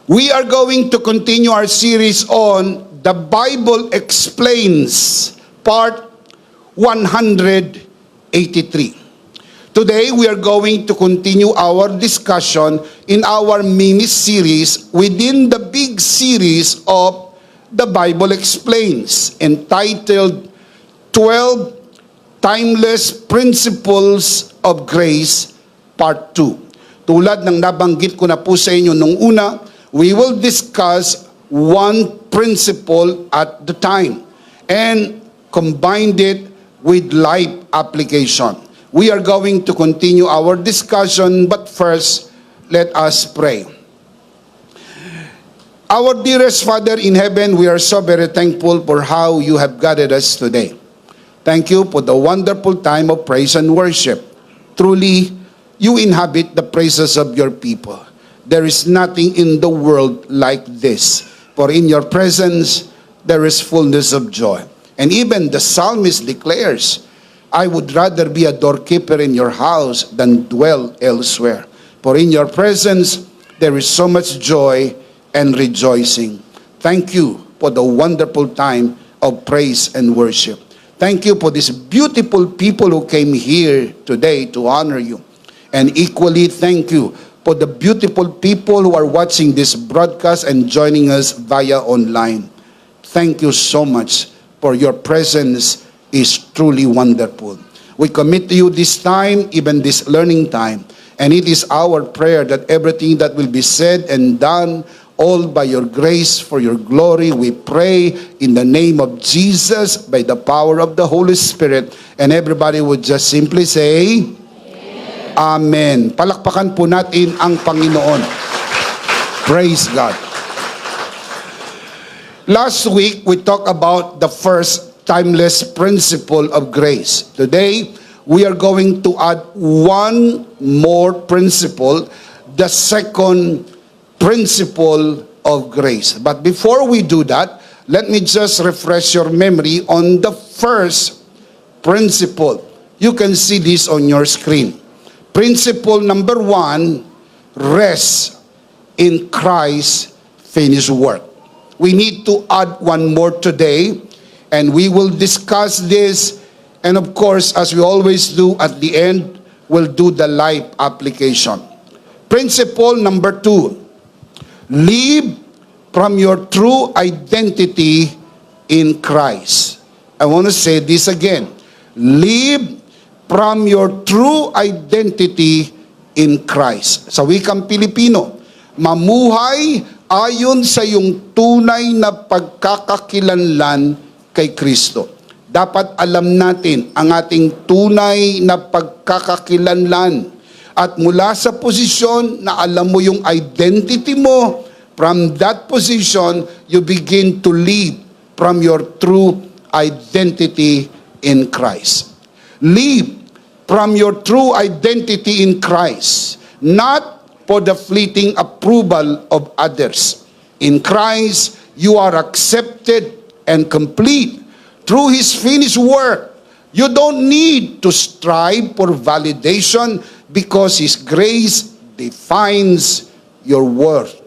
We are going to continue our series on The Bible Explains, Part 183. Today, we are going to continue our discussion in our mini-series within the big series of The Bible Explains, entitled 12 Timeless Principles of Grace, Part 2. Tulad ng nabanggit ko na po sa inyo nung una, we will discuss one principle at the time and combined it with life application. We are going to continue our discussion, but first, let us pray. Our dearest Father in heaven, we are so very thankful for how you have guided us today. Thank you for the wonderful time of praise and worship. Truly, you inhabit the praises of your people. There is nothing in the world like this. For in your presence, there is fullness of joy. And even the psalmist declares, I would rather be a doorkeeper in your house than dwell elsewhere. For in your presence, there is so much joy and rejoicing. Thank you for the wonderful time of praise and worship. Thank you for these beautiful people who came here today to honor you. And equally, thank you for the beautiful people who are watching this broadcast and joining us via online. Thank you so much for your presence is truly wonderful. We commit to you this time, even this learning time, and it is our prayer that everything that will be said and done, all by your grace, for your glory, we pray in the name of Jesus, by the power of the Holy Spirit, and everybody would just simply say, Amen. Palakpakan po natin ang Panginoon. Praise God. Last week, we talked about the first timeless principle of grace. Today, we are going to add one more principle, the second principle of grace. But before we do that, let me just refresh your memory on the first principle. You can see this on your screen. Principle number 1, rest in Christ's finished work. We need to add one more today, and we will discuss this. And of course, as we always do at the end, we'll do the life application. Principle number 2, live from your true identity in Christ. I want to say this again. Live from your true identity in Christ. Sa wikang Pilipino, mamuhay ayon sa iyong tunay na pagkakakilanlan kay Kristo. Dapat alam natin ang ating tunay na pagkakakilanlan. At mula sa posisyon na alam mo yung identity mo, from that position, you begin to live from your true identity in Christ. Live from your true identity in Christ, not for the fleeting approval of others. In Christ, you are accepted and complete through His finished work. You don't need to strive for validation because His grace defines your worth.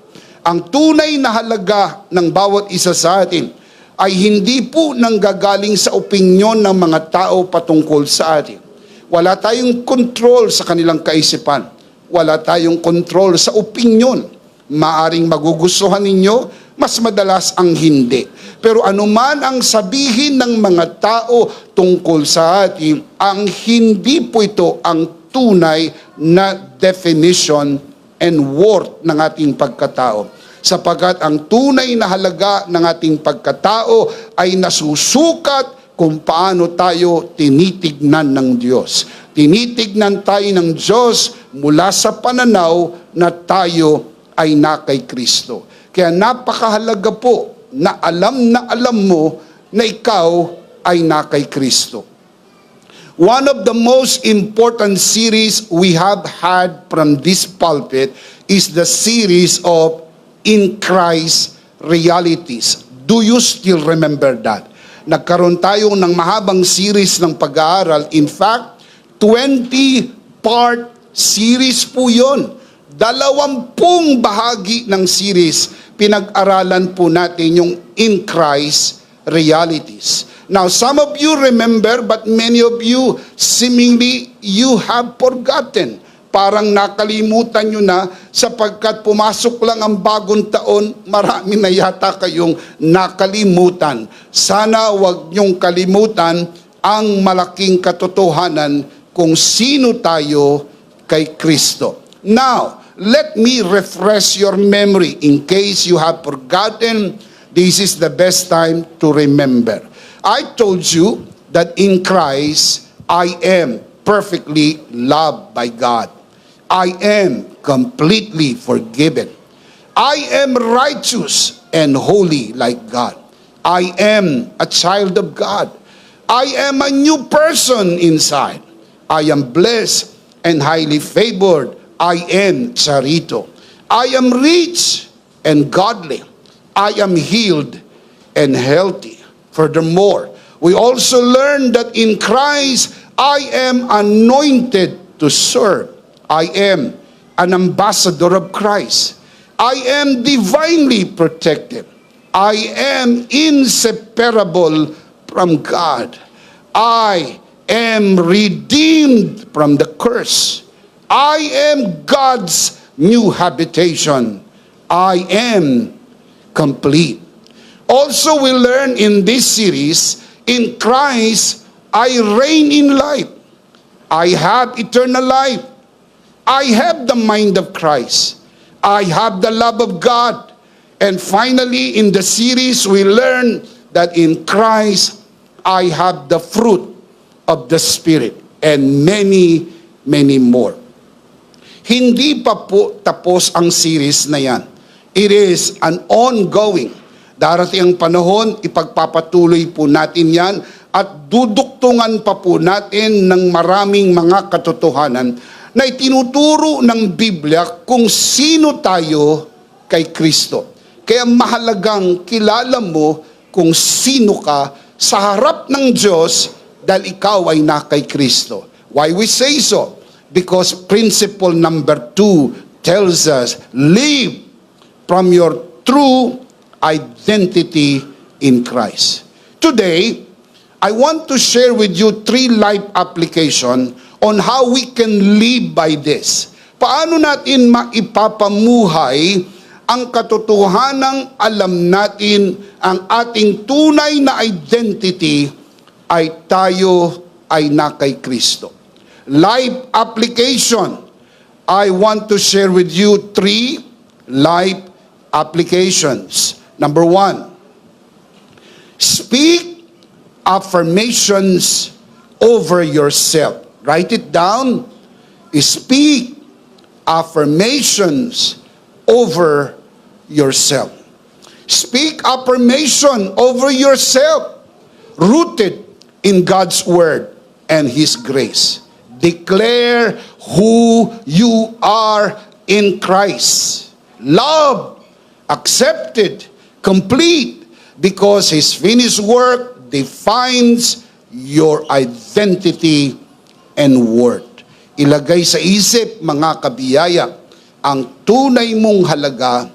Ang tunay na halaga ng bawat isa sa atin ay hindi po nanggagaling sa opinyon ng mga tao patungkol sa atin. Wala tayong control sa kanilang kaisipan. Wala tayong control sa opinyon. Maaring magugustuhan ninyo, mas madalas ang hindi. Pero anuman ang sabihin ng mga tao tungkol sa atin, ang hindi po ito ang tunay na definition and worth ng ating pagkatao. Sapagat ang tunay na halaga ng ating pagkatao ay nasusukat kung paano tayo tinitignan ng Diyos. Tinitignan tayo ng Diyos mula sa pananaw na tayo ay na kay Kristo. Kaya napakahalaga po na alam mo na ikaw ay na kay Kristo. One of the most important series we have had from this pulpit is the series of In Christ Realities. Do you still remember that? Nagkaroon tayo ng mahabang series ng pag-aaral. In fact, 20-part series po yun. 20 bahagi ng series, pinag-aralan po natin yung in Christ realities. Now, some of you remember, but many of you, seemingly, you have forgotten. Parang nakalimutan nyo na sapagkat pumasok lang ang bagong taon, marami na yata kayong nakalimutan. Sana wag nyong kalimutan ang malaking katotohanan kung sino tayo kay Kristo. Now, let me refresh your memory in case you have forgotten. This is the best time to remember. I told you that in Christ, I am perfectly loved by God. I am completely forgiven. I am righteous and holy like God. I am a child of God. I am a new person inside. I am blessed and highly favored. I am charito. I am rich and godly. I am healed and healthy. Furthermore, we also learn that in Christ, I am anointed to serve. I am an ambassador of Christ. I am divinely protected. I am inseparable from God. I am redeemed from the curse. I am God's new habitation. I am complete. Also, we learn in this series, in Christ, I reign in life. I have eternal life. I have the mind of Christ. I have the love of God. And finally, in the series, we learn that in Christ, I have the fruit of the Spirit and many, many more. Hindi pa po tapos ang series na yan. It is an ongoing. Darating ang panahon, ipagpapatuloy po natin yan at duduktungan pa po natin ng maraming mga katotohanan na itinuturo ng Biblia kung sino tayo kay Kristo. Kaya mahalagang kilala mo kung sino ka sa harap ng Diyos dahil ikaw ay na kay Kristo. Why we say so? Because principle number 2 tells us, live from your true identity in Christ. Today, I want to share with you 3 life application on how we can live by this. Paano natin maipapamuhay ang katotohanang alam natin ang ating tunay na identity ay tayo ay na kay Kristo. Life application. I want to share with you 3 life applications. Number 1, speak affirmations over yourself. Write it down. Speak affirmations over yourself. Speak affirmation over yourself, rooted in God's word and His grace. Declare who you are in Christ. Love, accepted, complete, because His finished work defines your identity and worth. Ilagay sa isip, mga kabiyaya, ang tunay mong halaga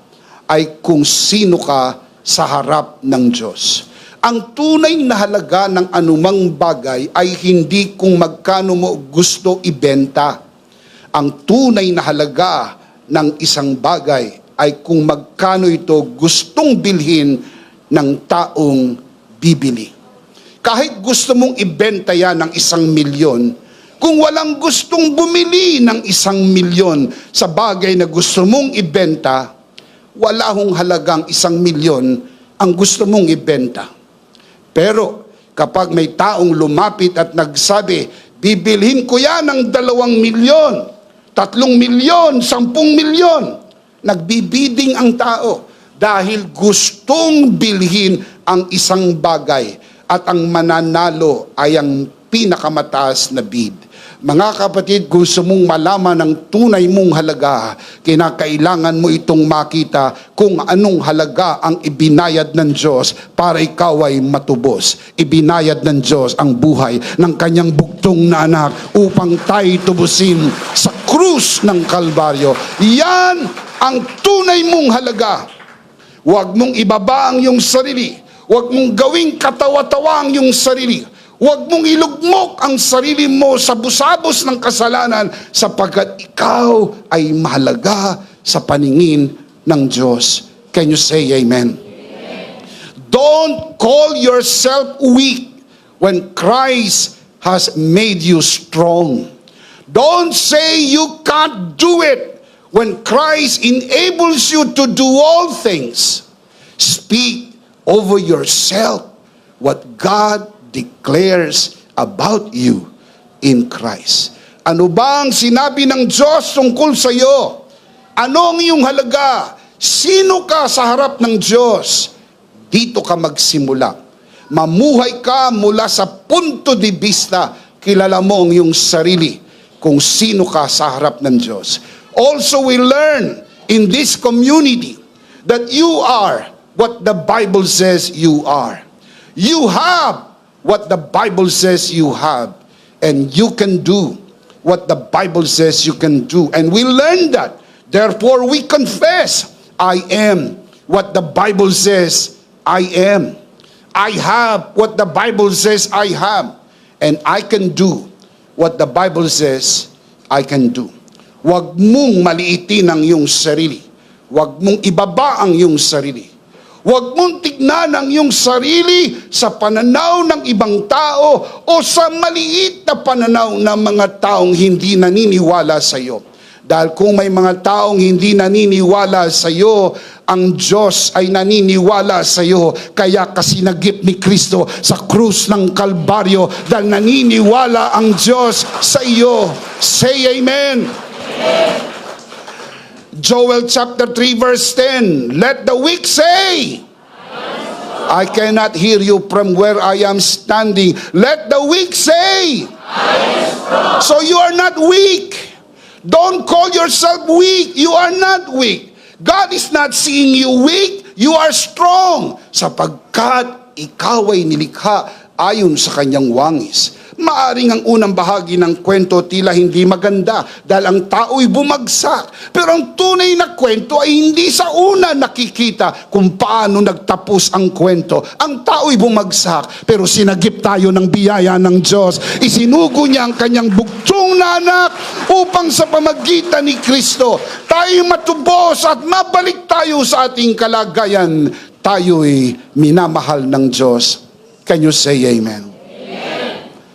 ay kung sino ka sa harap ng Diyos. Ang tunay na halaga ng anumang bagay ay hindi kung magkano mo gusto ibenta. Ang tunay na halaga ng isang bagay ay kung magkano ito gustong bilhin ng taong bibili. Kahit gusto mong ibenta yan ng 1,000,000, kung walang gustong bumili ng 1,000,000 sa bagay na gusto mong ibenta, wala hong halagang 1,000,000 ang gusto mong ibenta. Pero kapag may taong lumapit at nagsabi, bibilhin ko yan ng 2,000,000, 3,000,000, 10,000,000, nagbibiding ang tao dahil gustong bilhin ang isang bagay at ang mananalo ay ang pinakamataas na bid. Mga kapatid, gusto mong malaman ang tunay mong halaga, kinakailangan mo itong makita kung anong halaga ang ibinayad ng Diyos para ikaw ay matubos. Ibinayad ng Diyos ang buhay ng kanyang buktong na anak upang tayo tubusin sa krus ng Kalbaryo. Yan ang tunay mong halaga. Huwag mong ibaba ang iyong sarili. Huwag mong gawing katawa-tawa ang iyong sarili. Huwag mong ilugmok ang sarili mo sa busabos ng kasalanan sapagkat ikaw ay mahalaga sa paningin ng Diyos. Can you say amen? Don't call yourself weak when Christ has made you strong. Don't say you can't do it when Christ enables you to do all things. Speak over yourself what God declares about you in Christ. Ano ba ang sinabi ng Diyos tungkol sa iyo? Ano ang iyong halaga? Sino ka sa harap ng Diyos? Dito ka magsimula. Mamuhay ka mula sa punto de vista, kilala mo ang iyong sarili, kung sino ka sa harap ng Diyos. Also, we learn in this community that you are what the Bible says you are. You have what the Bible says you have. And you can do what the Bible says you can do. And we learn that. Therefore, we confess, I am what the Bible says I am. I have what the Bible says I have. And I can do what the Bible says I can do. Huwag mong maliitin ang iyong sarili. Huwag mong ibaba ang iyong sarili. Huwag mong tignan ang iyong sarili sa pananaw ng ibang tao o sa maliit na pananaw ng mga taong hindi naniniwala sa iyo. Dahil kung may mga taong hindi naniniwala sa iyo, ang Diyos ay naniniwala sa iyo. Kaya kasinagip ni Kristo sa krus ng Kalbaryo dahil naniniwala ang Diyos sa iyo. Say amen. Joel chapter 3 verse 10. Let the weak say, I cannot hear you from where I am standing. Let the weak say, so you are not weak. Don't call yourself weak. You are not weak. God is not seeing you weak. You are strong. Sapagkat ikaw ay nilikha ayon sa kanyang wangis. Maaring ang unang bahagi ng kwento tila hindi maganda dahil ang tao'y bumagsak. Pero ang tunay na kwento ay hindi sa una nakikita kung paano nagtapos ang kwento. Ang tao'y bumagsak pero sinagip tayo ng biyaya ng Diyos. Isinugo niya ang kanyang bugtong na anak upang sa pamagitan ni Kristo tayo matubos at mabalik tayo sa ating kalagayan. Tayo'y minamahal ng Diyos. Can you say amen?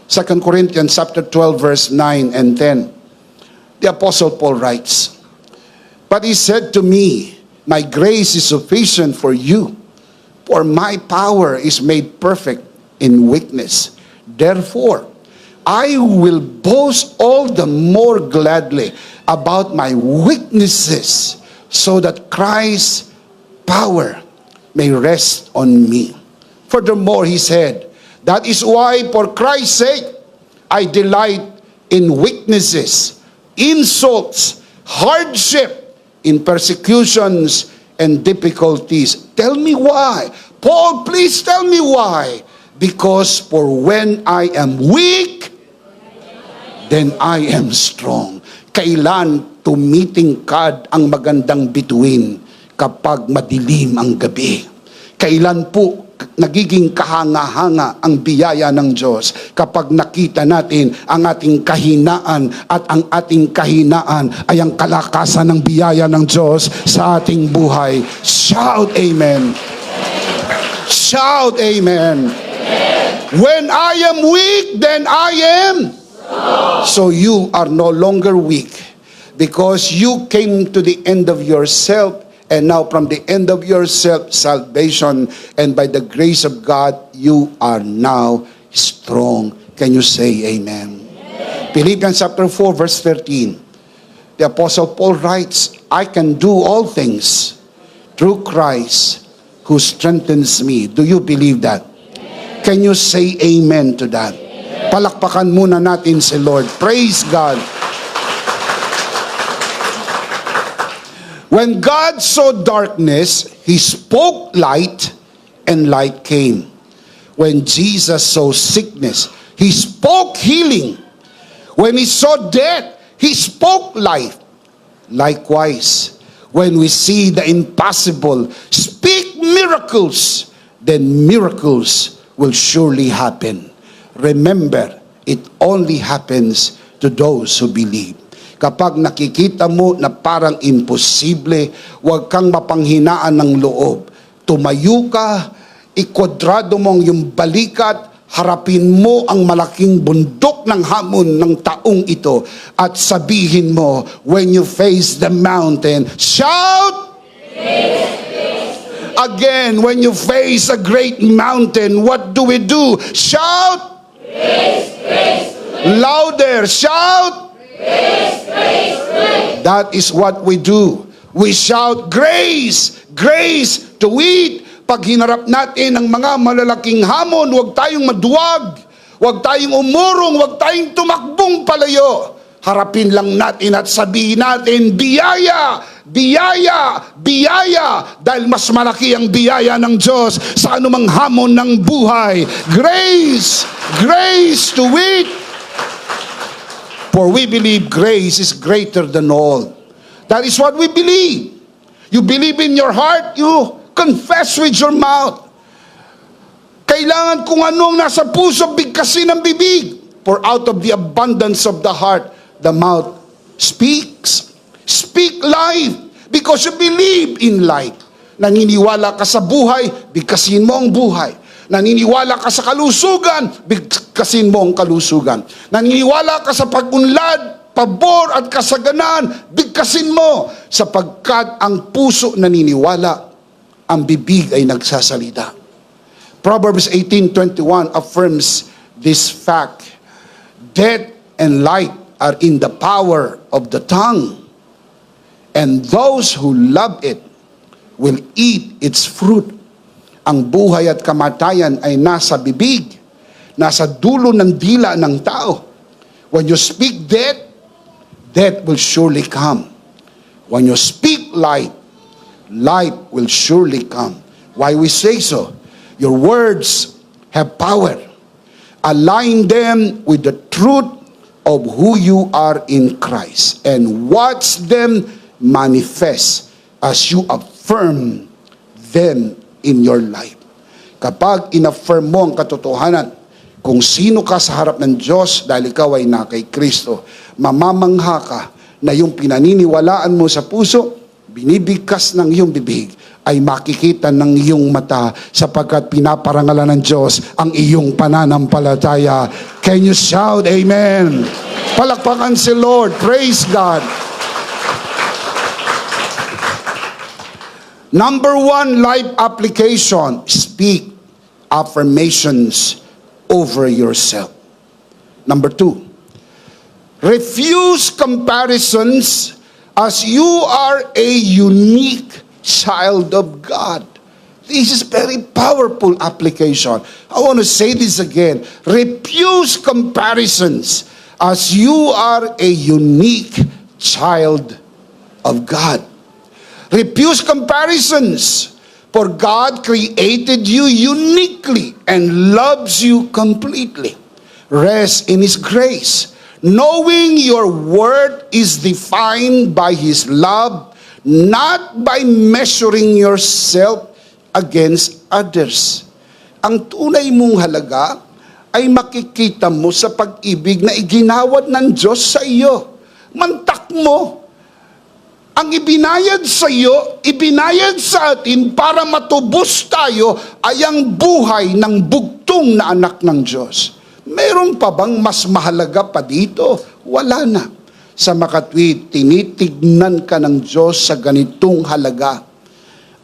2 Corinthians chapter 12 verse 9 and 10. The Apostle Paul writes, but he said to me, my grace is sufficient for you, for my power is made perfect in weakness. Therefore, I will boast all the more gladly about my weaknesses, so that Christ's power may rest on me. Furthermore, he said, that is why, for Christ's sake, I delight in weaknesses, insults, hardship, in persecutions, and difficulties. Tell me why. Paul, please tell me why. Because for when I am weak, then I am strong. Kailan tumitingkad ang magandang bituin kapag madilim ang gabi? Kailan po nagiging kahanga-hanga ang biyaya ng Diyos kapag nakita natin ang ating kahinaan at ang ating kahinaan ay ang kalakasan ng biyaya ng Diyos sa ating buhay. Shout amen. Shout amen. When I am weak, then I am. So you are no longer weak because you came to the end of yourself. And now from the end of your salvation, and by the grace of God, you are now strong. Can you say amen? Philippians chapter 4 verse 13. The Apostle Paul writes, I can do all things through Christ who strengthens me. Do you believe that? Can you say amen to that? Palakpakan muna natin si Lord. Praise God. When God saw darkness, He spoke light, and light came. When Jesus saw sickness, He spoke healing. When He saw death, He spoke life. Likewise, when we see the impossible, speak miracles, then miracles will surely happen. Remember, it only happens to those who believe. Kapag nakikita mo na parang imposible, huwag kang mapanghinaan ng loob. Tumayo ka, ikwadrado mo yung balikat, harapin mo ang malaking bundok ng hamon ng taong ito at sabihin mo, when you face the mountain, shout! Again, when you face a great mountain, what do we do? Shout! Louder, shout! That is what we do. We shout, grace! Grace to it! Pag hinarap natin ang mga malalaking hamon, huwag tayong maduwag, huwag tayong umurong, huwag tayong tumakbong palayo. Harapin lang natin at sabihin natin, biyaya, biyaya, biyaya, dahil mas malaki ang biyaya ng Diyos sa anumang hamon ng buhay. Grace, grace to it. For we believe grace is greater than all. That is what we believe. You believe in your heart, you confess with your mouth. Kailangan kung anong nasa puso, bigkasin ang bibig. For out of the abundance of the heart, the mouth speaks. Speak life because you believe in life. Naniniwala ka sa buhay, bigkasin mo ang buhay. Naniniwala ka sa kalusugan, bigkasin mo ang kalusugan. Naniniwala ka sa pag-unlad, pabor at kasaganan, bigkasin mo. Sapagkat ang puso naniniwala, ang bibig ay nagsasalita. Proverbs 18:21 affirms this fact. Death and life are in the power of the tongue, and those who love it will eat its fruit. Ang buhay at kamatayan ay nasa bibig, nasa dulo ng dila ng tao. When you speak death, death will surely come. When you speak life, life will surely come. Why we say so? Your words have power. Align them with the truth of who you are in Christ and watch them manifest as you affirm them in your life. Kapag in-affirm mo ang katotohanan kung sino ka sa harap ng Diyos dahil ikaw ay na kay Kristo, mamamangha ka na yung pinaniniwalaan mo sa puso, binibigkas ng iyong bibig, ay makikita ng iyong mata sapagkat pinaparangalan ng Diyos ang iyong pananampalataya. Can you shout amen? Palakpakan si Lord. Praise God. Number 1, life application. Speak affirmations over yourself. Number 2, refuse comparisons as you are a unique child of God. This is very powerful application. I want to say this again. Refuse comparisons as you are a unique child of God. Refuse comparisons, for God created you uniquely and loves you completely. Rest in His grace, knowing your worth is defined by His love, not by measuring yourself against others. Ang tunay mong halaga ay makikita mo sa pag-ibig na iginawad ng Diyos sa iyo. Mantak mo. Ang ibinayad sa iyo, ibinayad sa atin para matubos tayo ay ang buhay ng bugtong na anak ng Diyos. Meron pa bang mas mahalaga pa dito? Wala na. Sa makatwid, tinitignan ka ng Diyos sa ganitong halaga.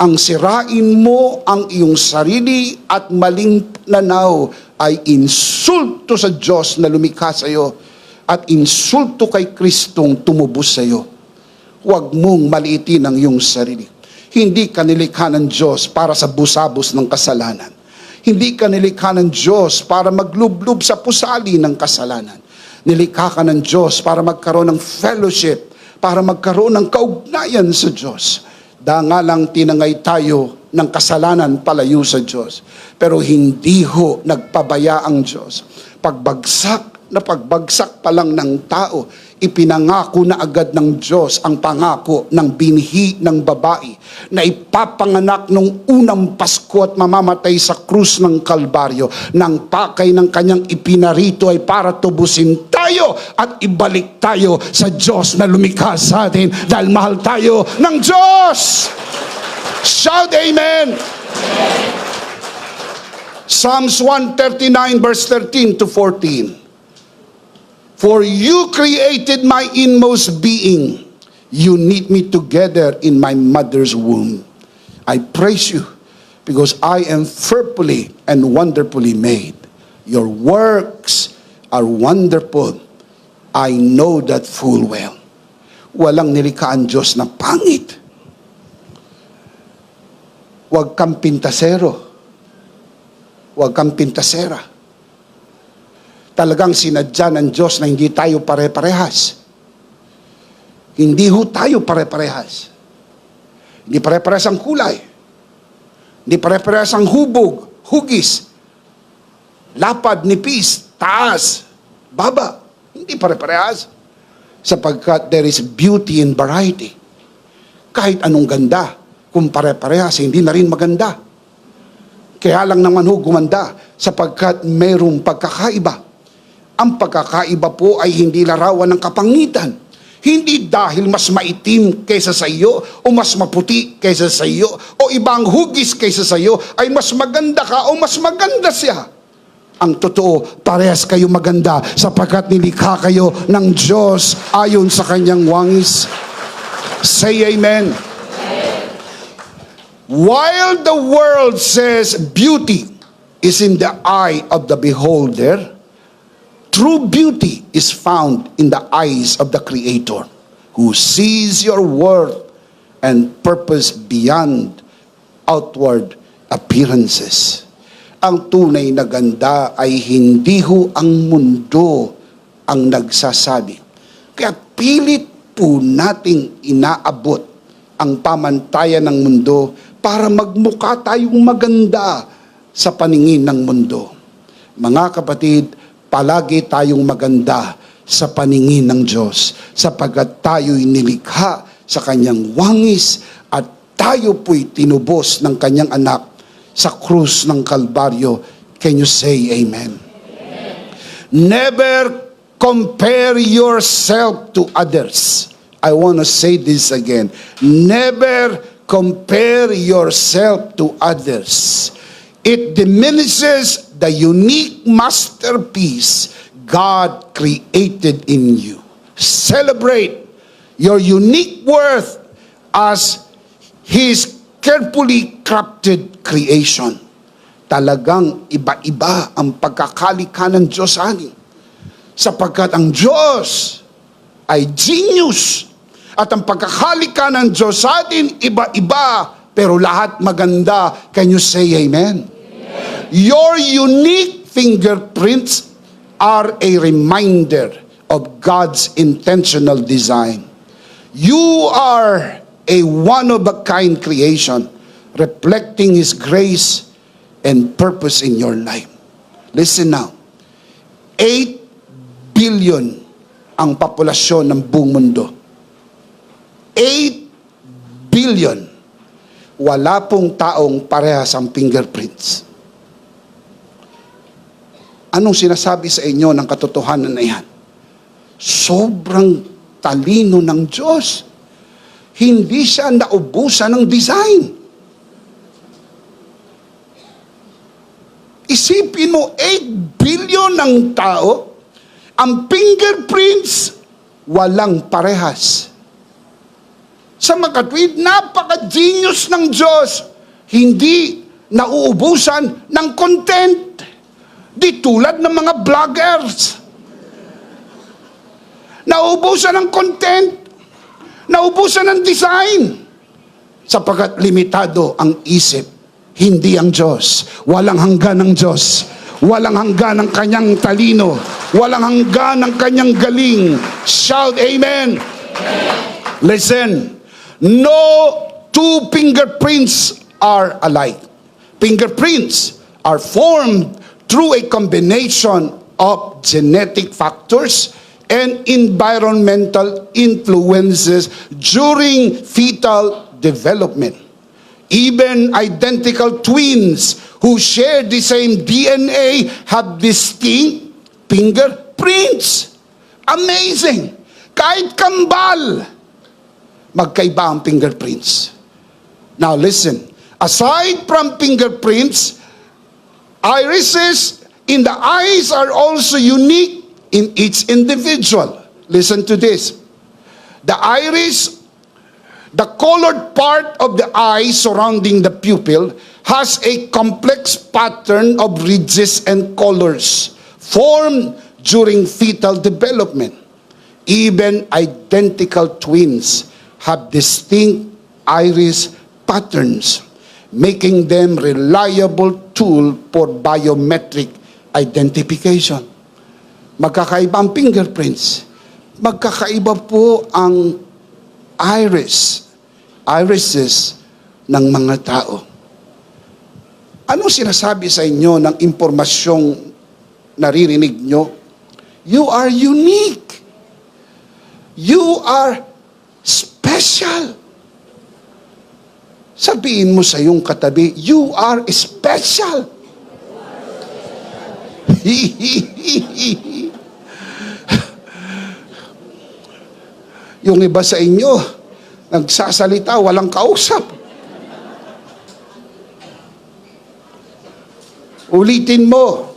Ang sirain mo ang iyong sarili at maling nanaw ay insulto sa Diyos na lumikha sa iyo at insulto kay Kristong tumubos sa iyo. Huwag mong maliitin ang iyong sarili. Hindi ka nilikha ng Diyos para sa busabos ng kasalanan. Hindi ka nilikha ng Diyos para maglublob sa pusali ng kasalanan. Nilikha ka ng Diyos para magkaroon ng fellowship, para magkaroon ng kaugnayan sa Diyos. Dangalang tinangay tayo ng kasalanan palayo sa Diyos. Pero hindi ho nagpabaya ang Diyos. Pagbagsak pa lang ng tao, ipinangako na agad ng Diyos ang pangako ng binhi ng babae na ipapanganak nung unang Pasko at mamamatay sa krus ng Kalbaryo. Nang pakay ng kanyang ipinarito ay para tubusin tayo at ibalik tayo sa Diyos na lumikha sa atin dahil mahal tayo ng Diyos. Shout amen! Psalms 139 verse 13 to 14. For you created my inmost being. You knit me together in my mother's womb. I praise you because I am fearfully and wonderfully made. Your works are wonderful. I know that full well. Walang nilikha ang Diyos na pangit. Huwag kang pintasero. Huwag kang pintasera. Talagang sinadya ng Diyos na hindi tayo pare-parehas. Hindi ho tayo pare-parehas. Hindi pare-parehas ang kulay. Hindi pare-parehas ang hubog, hugis, lapad, nipis, taas, baba. Hindi pare-parehas. Sapagkat there is beauty in variety. Kahit anong ganda, kung pare-parehas, hindi na rin maganda. Kaya lang naman ho gumanda, sapagkat mayroong pagkakaiba. Ang pagkakaiba po ay hindi larawan ng kapangitan. Hindi dahil mas maitim kaysa sa iyo o mas maputi kaysa sa iyo o ibang hugis kaysa sa iyo ay mas maganda ka o mas maganda siya. Ang totoo, parehas kayo maganda sapagkat nilikha kayo ng Diyos ayon sa kanyang wangis. Say amen. While the world says beauty is in the eye of the beholder, true beauty is found in the eyes of the Creator, who sees your worth and purpose beyond outward appearances. Ang tunay na ganda ay hindi ho ang mundo ang nagsasabi. Kaya pilit po nating inaabot ang pamantayan ng mundo para magmukha tayong maganda sa paningin ng mundo. Mga kapatid, palagi tayong maganda sa paningin ng Diyos sapagkat tayo'y nilikha sa kanyang wangis at tayo po'y tinubos ng kanyang anak sa krus ng Kalbaryo. Can you say amen? Amen. Never compare yourself to others. I want to say this again. Never compare yourself to others. It diminishes the unique masterpiece God created in you. Celebrate your unique worth as His carefully crafted creation. Talagang iba-iba ang pagkakalikha ng Diyos sa atin. Sapagkat ang Diyos ay genius. At ang pagkakalikha ng Diyos sa atin, iba-iba, pero lahat maganda. Can you say amen? Your unique fingerprints are a reminder of God's intentional design. You are a one-of-a-kind creation, reflecting His grace and purpose in your life. Listen now. 8 billion ang populasyon ng buong mundo. 8 billion. Wala pong taong parehas ang fingerprints. Anong sinasabi sa inyo ng katotohanan na yan? Sobrang talino ng Diyos. Hindi siya naubusan ng design. Isipin mo, 8 billion ng tao, ang fingerprints, walang parehas. Sa makatwid, napaka-genius ng Diyos. Hindi nauubusan ng content. Di tulad ng mga vloggers. Nauubusan ng content. Nauubusan ng design. Sapagkat limitado ang isip. Hindi ang Diyos. Walang hanggan ng Diyos. Walang hanggan ng kanyang talino. Walang hanggan ng kanyang galing. Shout amen. Listen. No two fingerprints are alike. Fingerprints are formed through a combination of genetic factors and environmental influences during fetal development. Even identical twins who share the same DNA have distinct fingerprints. Amazing! Kahit kambal, magkaiba ang fingerprints. Now listen, aside from fingerprints, irises in the eyes are also unique in each individual. Listen to this. The iris, the colored part of the eye surrounding the pupil, has a complex pattern of ridges and colors formed during fetal development. Even identical twins have distinct iris patterns, making them reliable tool for biometric identification. Magkakaiba ang fingerprints. Magkakaiba po ang irises ng mga tao. Anong sinasabi sa inyo ng impormasyong naririnig nyo? You are unique. You are special. Sabihin mo sa iyong katabi, you are special. Yung iba sa inyo, nagsasalita, walang kausap. Ulitin mo.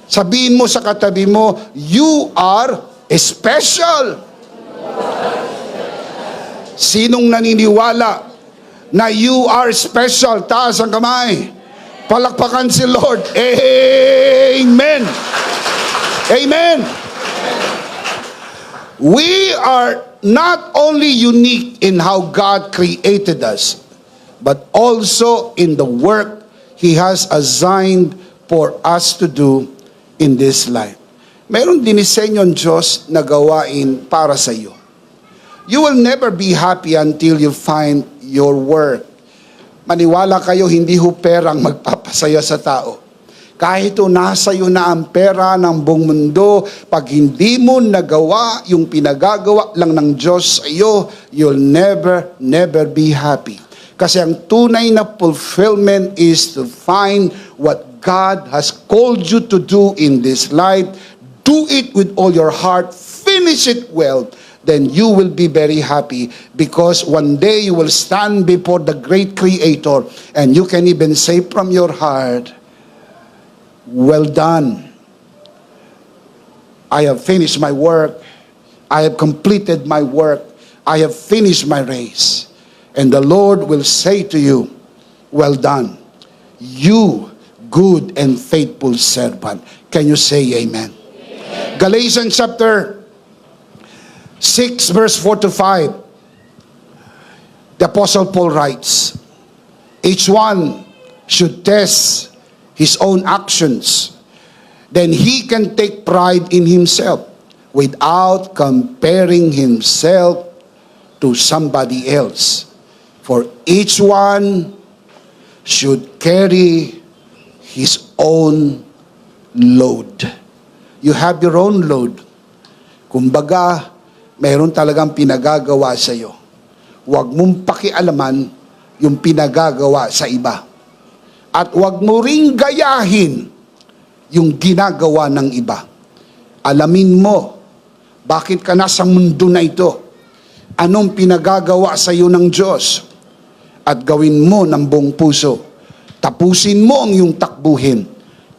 Sabihin mo sa katabi mo, you are special. Sinong naniniwala na you are special? Taas ang kamay. Palakpakan si Lord. Amen. Amen. We are not only unique in how God created us, but also in the work He has assigned for us to do in this life. Mayroon dinisenyo ang Diyos na gawain para sa iyo. You will never be happy until you find your work. Maniwala kayo, hindi ho perang magpapasaya sa tao. Kahit nasa iyo na ang pera ng buong mundo, pag hindi mo nagawa yung pinagagawa lang ng Diyos sa iyo, you'll never be happy. Kasi ang tunay na fulfillment is to find what God has called you to do in this life. Do it with all your heart. Finish it well. Then you will be very happy, because one day you will stand before the great Creator and you can even say from your heart, well done. I have finished my work. I have completed my work. I have finished my race. And the Lord will say to you, well done, you good and faithful servant. Can you say amen? Amen. Galatians chapter 6 verse 4 to 5. The Apostle Paul writes, each one should test his own actions. Then he can take pride in himself without comparing himself to somebody else. For each one should carry his own load. You have your own load. Kumbaga, mayroon talagang pinagagawa sa iyo. Huwag mong pakialaman yung pinagagawa sa iba. At huwag mo ring gayahin yung ginagawa ng iba. Alamin mo, bakit ka nasa mundo na ito? Anong pinagagawa sa iyo ng Diyos? At gawin mo ng buong puso. Tapusin mo ang iyong takbuhin.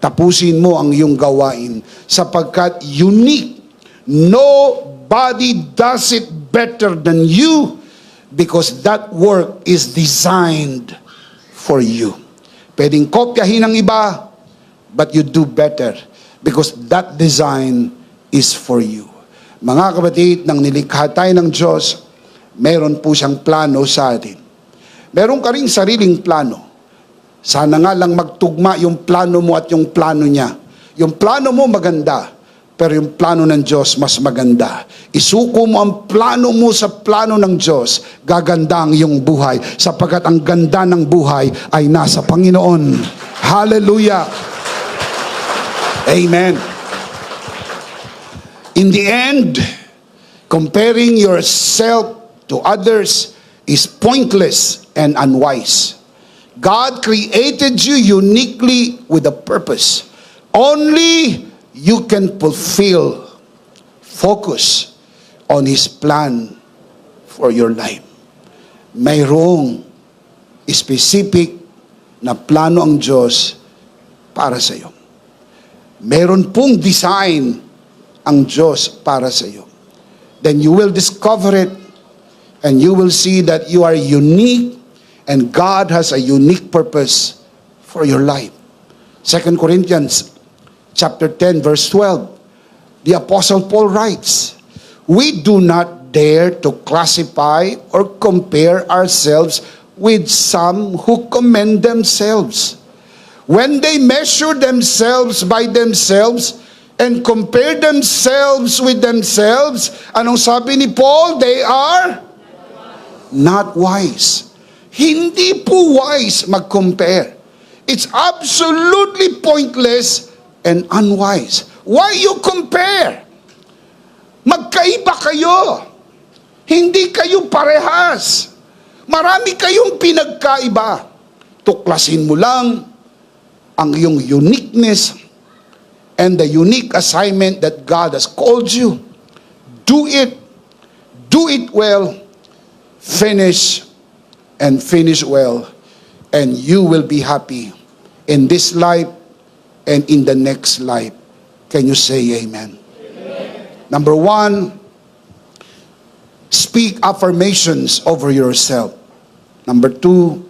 Tapusin mo ang iyong gawain. Sapagkat unique. Nobody does it better than you, because that work is designed for you. Pwedeng kopyahin ng iba, but you do better because that design is for you. Mga kapatid, nang nilikha tayo ng Diyos, meron po siyang plano sa atin. Meron ka ring sariling plano. Sana nga lang magtugma yung plano mo at yung plano niya. Yung plano mo maganda, pero yung plano ng Diyos mas maganda. Isuko mo ang plano mo sa plano ng Diyos, gaganda ang iyong buhay, sapagkat ang ganda ng buhay ay nasa Panginoon. Hallelujah! Amen! In the end, comparing yourself to others is pointless and unwise. God created you uniquely with a purpose. Only you can fulfill, focus on His plan for your life. Mayroong specific na plano ang Diyos para sa iyo. Meron pong design ang Diyos para sa iyo. Then you will discover it and you will see that you are unique and God has a unique purpose for your life. 2 Corinthians chapter 10 verse 12. The Apostle Paul writes, "We do not dare to classify or compare ourselves with some who commend themselves. When they measure themselves by themselves and compare themselves with themselves," anong sabi ni Paul? They are not wise. Hindi po wise mag-compare. It's absolutely pointless and unwise. Why you compare? Magkaiba kayo. Hindi kayo parehas. Marami kayong pinagkaiba. Tuklasin mo lang ang iyong uniqueness and the unique assignment that God has called you. Do it. Do it well. Finish and finish well. And you will be happy in this life and in the next life. Can you say amen? Amen. Number 1, speak affirmations over yourself. Number 2,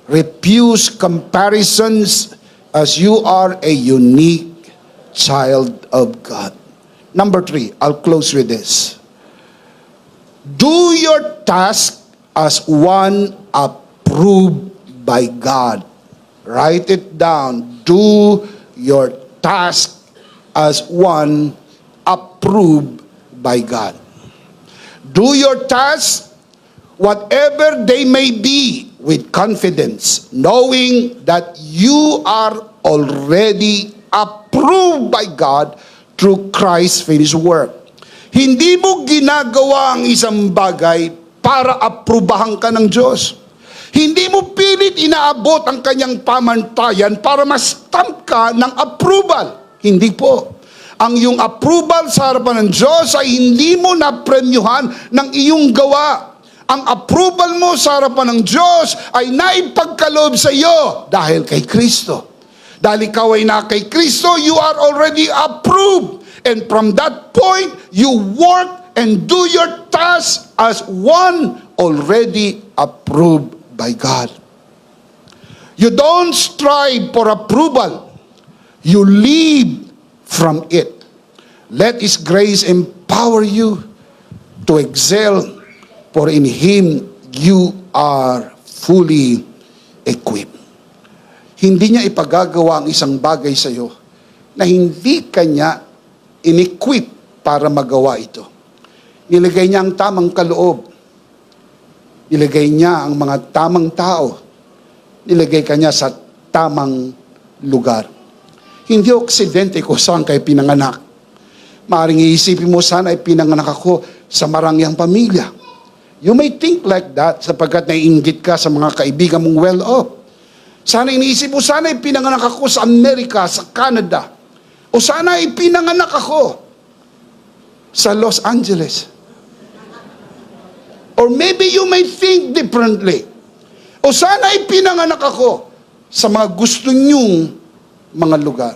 refuse comparisons as you are a unique child of God. Number 3, I'll close with this. Do your task as one approved by God. Write it down. Do your task as one approved by God. Do your tasks, whatever they may be, with confidence, knowing that you are already approved by God through Christ's finished work. Hindi mo ginagawa ang isang bagay para aprubahan ka ng Diyos. Hindi mo pilit inaabot ang kanyang pamantayan para ma-stamp ka ng approval. Hindi po. Ang iyong approval sa harapan ng Diyos ay hindi mo napremyuhan ng iyong gawa. Ang approval mo sa harapan ng Diyos ay naipagkaloob sa iyo dahil kay Kristo. Dahil ikaw ay na kay Kristo, you are already approved. And from that point, you work and do your task as one already approved by God. You don't strive for approval. You live from it. Let His grace empower you to excel, for in Him you are fully equipped. Hindi niya ipagagawa ang isang bagay sa iyo na hindi kanya in-equip para magawa ito. Nilagay niya ang tamang kaloob. Nilagay niya ang mga tamang tao. Nilagay kanya sa tamang lugar. Hindi aksidente kung saan kayo pinanganak. Maaring iisipin mo, sana ay pinanganak ako sa marangyang pamilya. You may think like that sapagkat naiinggit ka sa mga kaibigan mong well-off. Sana iniisip mo, sana ay pinanganak ako sa Amerika, sa Canada. O sana ay pinanganak ako sa Los Angeles. Or maybe you may think differently. O sana ay pinanganak ako sa mga gusto nyong mga lugar.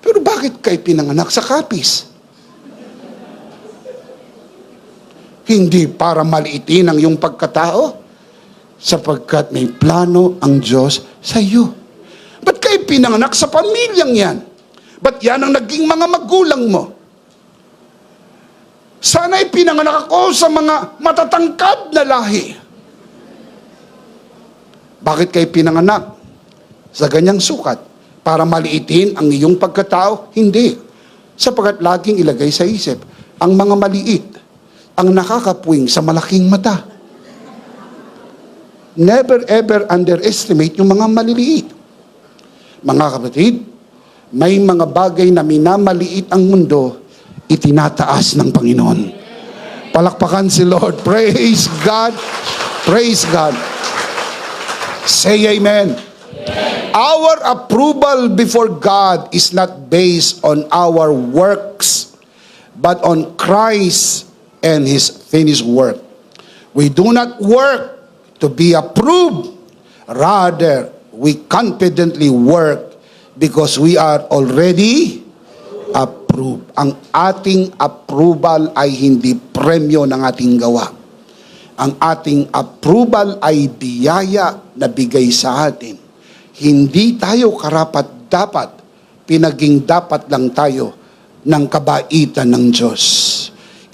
Pero bakit kayo pinanganak sa Capiz? Hindi para maliitin ang iyong pagkatao, sapagkat may plano ang Diyos sa iyo. Ba't kayo pinanganak sa pamilyang yan? Ba't yan ang naging mga magulang mo? Sana'y pinanganak ako sa mga matatangkad na lahi. Bakit kayo pinanganak sa ganyang sukat? Para maliitin ang iyong pagkatao? Hindi. Sapagkat laging ilagay sa isip, ang mga maliit, ang nakakapuwing sa malaking mata. Never ever underestimate yung mga maliliit. Mga kapatid, may mga bagay na minamaliit ang mundo, itinataas ng Panginoon. Palakpakan si Lord. Praise God. Praise God. Say amen. Our approval before God is not based on our works, but on Christ and His finished work. We do not work to be approved. Rather, we confidently work because we are already approved. Ang ating approval ay hindi premyo ng ating gawa. Ang ating approval ay biyaya na bigay sa atin. Hindi tayo karapat-dapat, pinaging dapat lang tayo ng kabaitan ng Diyos.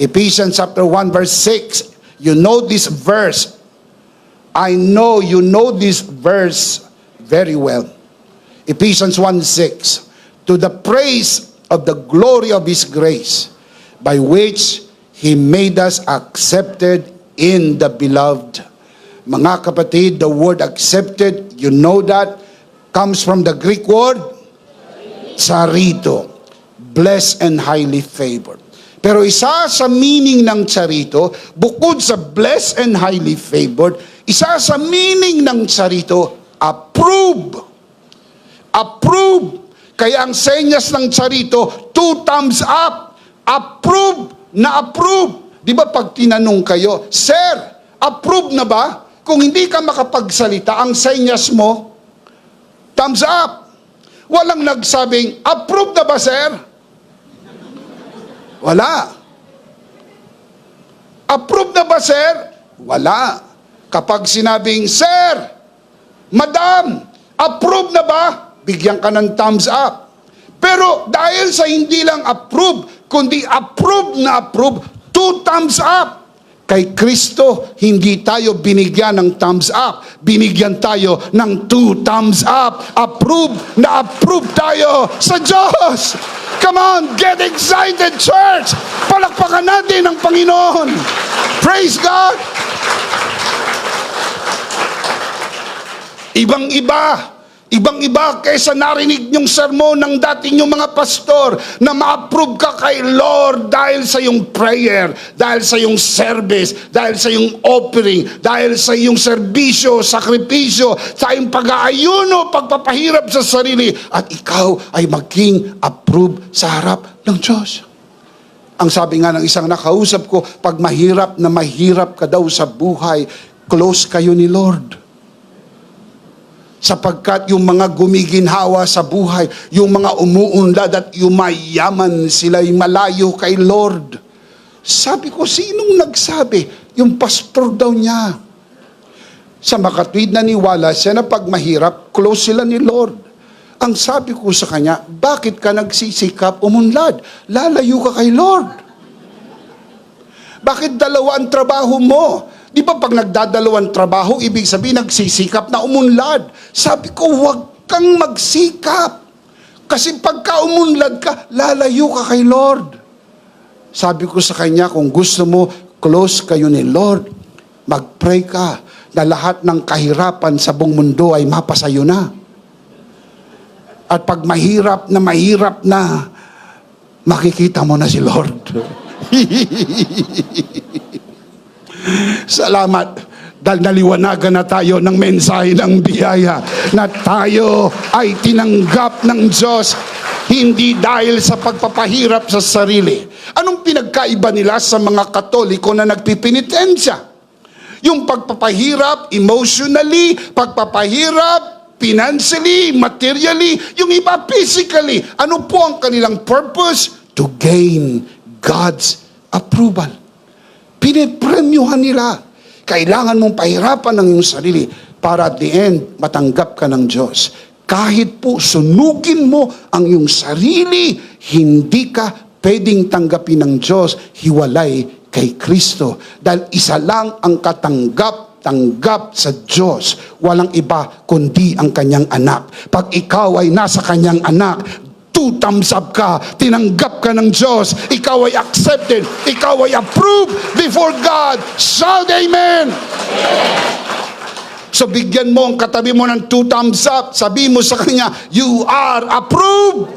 Ephesians chapter 1 verse 6, you know this verse. I know you know this verse very well. Ephesians 1:6, to the praise of the glory of His grace, by which He made us accepted in the beloved. Mga kapatid, the word accepted, you know that, comes from the Greek word, charito, blessed and highly favored. Pero isa sa meaning ng charito, bukod sa blessed and highly favored, isa sa meaning ng charito, approve. Approve. Kaya ang senyas ng charito, 2 thumbs up. Approve na approve. Di ba pag tinanong kayo, Sir, approve na ba? Kung hindi ka makapagsalita, ang senyas mo, thumbs up. Walang nagsabing, approve na ba, sir? Wala. Approve na ba, sir? Wala. Kapag sinabing, sir, madam, approve na ba? Bigyan ka ng thumbs up. Pero dahil sa hindi lang approve, kundi approve na approve, 2 thumbs up. Kay Kristo, hindi tayo binigyan ng thumbs up. Binigyan tayo ng 2 thumbs up. Approve na approve tayo sa Diyos. Come on, get excited, church! Palakpakan natin ang Panginoon. Praise God! Ibang-iba kaysa narinig niyong sermon ng dati niyong mga pastor na ma-approve ka kay Lord dahil sa iyong prayer, dahil sa iyong service, dahil sa iyong offering, dahil sa iyong serbisyo, sakripisyo, sa iyong pag-aayuno, pagpapahirap sa sarili, at ikaw ay maging approve sa harap ng Diyos. Ang sabi nga ng isang nakausap ko, pag mahirap na mahirap ka daw sa buhay, close kayo ni Lord. Sapagkat yung mga gumiginhawa sa buhay, yung mga umuunlad at yumayaman, sila'y malayo kay Lord. Sabi ko, sinong nagsabi? Yung pastor daw niya. Sa makatwid na niwala siya na pag mahirap, close sila ni Lord. Ang sabi ko sa kanya, bakit ka nagsisikap umunlad? Lalayo ka kay Lord. Bakit dalawa ang trabaho mo? Di ba pag nagdadalawang trabaho, ibig sabihin nagsisikap na umunlad. Sabi ko, huwag kang magsikap. Kasi pagka umunlad ka, lalayo ka kay Lord. Sabi ko sa kanya, kung gusto mo, close kayo ni Lord. Mag-pray ka na lahat ng kahirapan sa buong mundo ay mapasayo na. At pag mahirap na, makikita mo na si Lord. Salamat dahil naliwanagan na tayo ng mensahe ng biyaya na tayo ay tinanggap ng Diyos hindi dahil sa pagpapahirap sa sarili. Anong pinagkaiba nila sa mga Katoliko na nagpipinitensya? Yung pagpapahirap emotionally, pagpapahirap financially, materially, yung iba physically. Ano po ang kanilang purpose? To gain God's approval. Pinipremyuhan nila. Kailangan mong pahirapan ng iyong sarili para at the end, matanggap ka ng Diyos. Kahit po sunugin mo ang iyong sarili, hindi ka pwedeng tanggapin ng Diyos, hiwalay kay Kristo. Dahil isa lang ang katanggap sa Diyos. Walang iba kundi ang kanyang anak. Pag ikaw ay nasa kanyang anak, 2 thumbs up ka, tinanggap ka ng Diyos, ikaw ay accepted, ikaw ay approved before God. Shout amen! So bigyan mo ang katabi mo ng 2 thumbs up, sabi mo sa kanya, you are approved!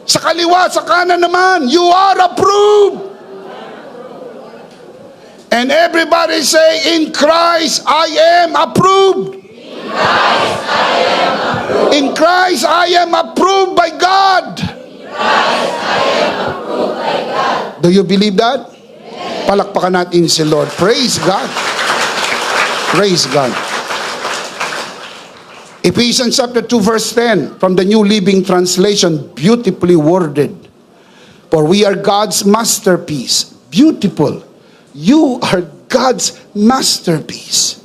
Sa kaliwa, sa kanan naman, you are approved. And everybody say, in Christ I am approved. In Christ I am approved by God. Do you believe that? Palakpakan natin si Lord. Praise God. Praise God. Ephesians chapter 2 verse 10 from the New Living Translation, beautifully worded. For we are God's masterpiece. Beautiful. You are God's masterpiece.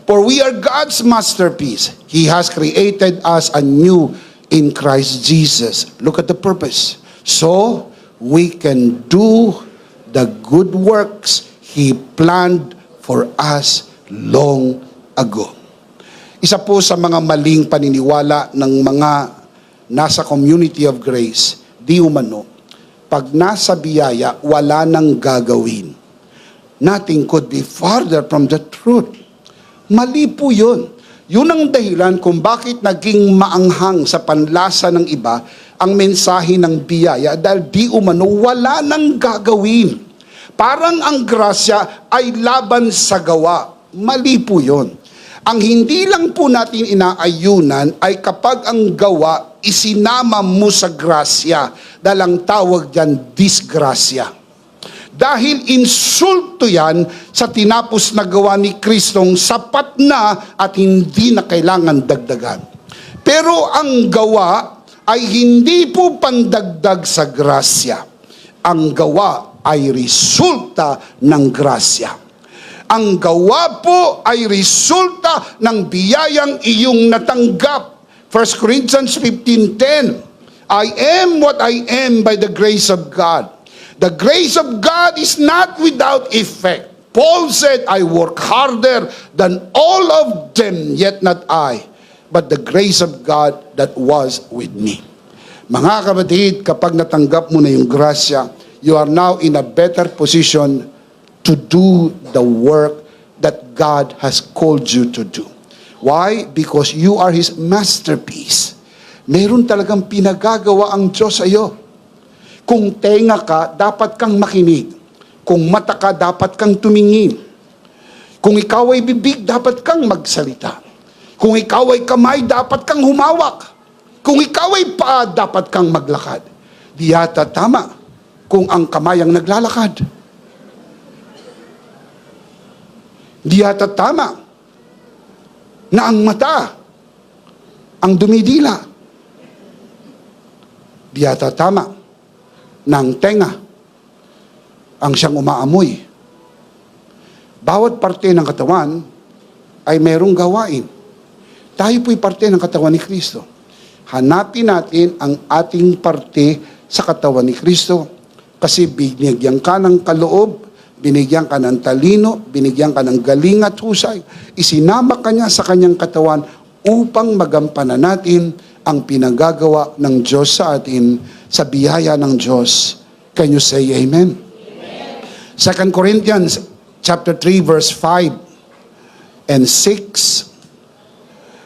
For we are God's masterpiece. He has created us anew in Christ Jesus. Look at the purpose. So we can do the good works He planned for us long ago. Isa po sa mga maling paniniwala ng mga nasa community of grace, di umano, pag nasa biyaya, wala nang gagawin. Nothing could be farther from the truth. Mali po yun. Yun ang dahilan kung bakit naging maanghang sa panlasa ng iba ang mensahe ng biyaya dahil di umano wala nang gagawin. Parang ang grasya ay laban sa gawa. Mali po yun. Ang hindi lang po natin inaayunan ay kapag ang gawa isinama mo sa grasya dahil ang tawag diyan disgrasya. Dahil insulto yan sa tinapos na gawa ni Kristong sapat na at hindi na kailangan dagdagan. Pero ang gawa ay hindi po pandagdag sa grasya. Ang gawa ay resulta ng grasya. Ang gawa po ay resulta ng biyayang iyong natanggap. 1 Corinthians 15:10, I am what I am by the grace of God. The grace of God is not without effect. Paul said, I work harder than all of them, yet not I, but the grace of God that was with me. Mga kapatid, kapag natanggap mo na yung grasya, you are now in a better position to do the work that God has called you to do. Why? Because you are His masterpiece. Meron talagang pinagagawa ang Diyos sa iyo. Kung tenga ka, dapat kang makinig. Kung mata ka, dapat kang tumingin. Kung ikaw ay bibig, dapat kang magsalita. Kung ikaw ay kamay, dapat kang humawak. Kung ikaw ay paa, dapat kang maglakad. Di yata tama kung ang kamay ang naglalakad. Di yata tama na ang mata ang dumidila. Di yata tama na ang tenga ang siyang umaamoy. Bawat parte ng katawan ay merong gawain. Tayo po'y parte ng katawan ni Kristo. Hanapin natin ang ating parte sa katawan ni Kristo kasi binigyan ka ng kaloob, binigyan ka ng talino, binigyan ka ng galing at husay. Isinama ka niya sa kanyang katawan upang magampanan natin ang pinagagawa ng Diyos sa atin sa biyaya ng Diyos. Can you say amen? Amen. 2 Corinthians chapter 3 verse 5 and 6.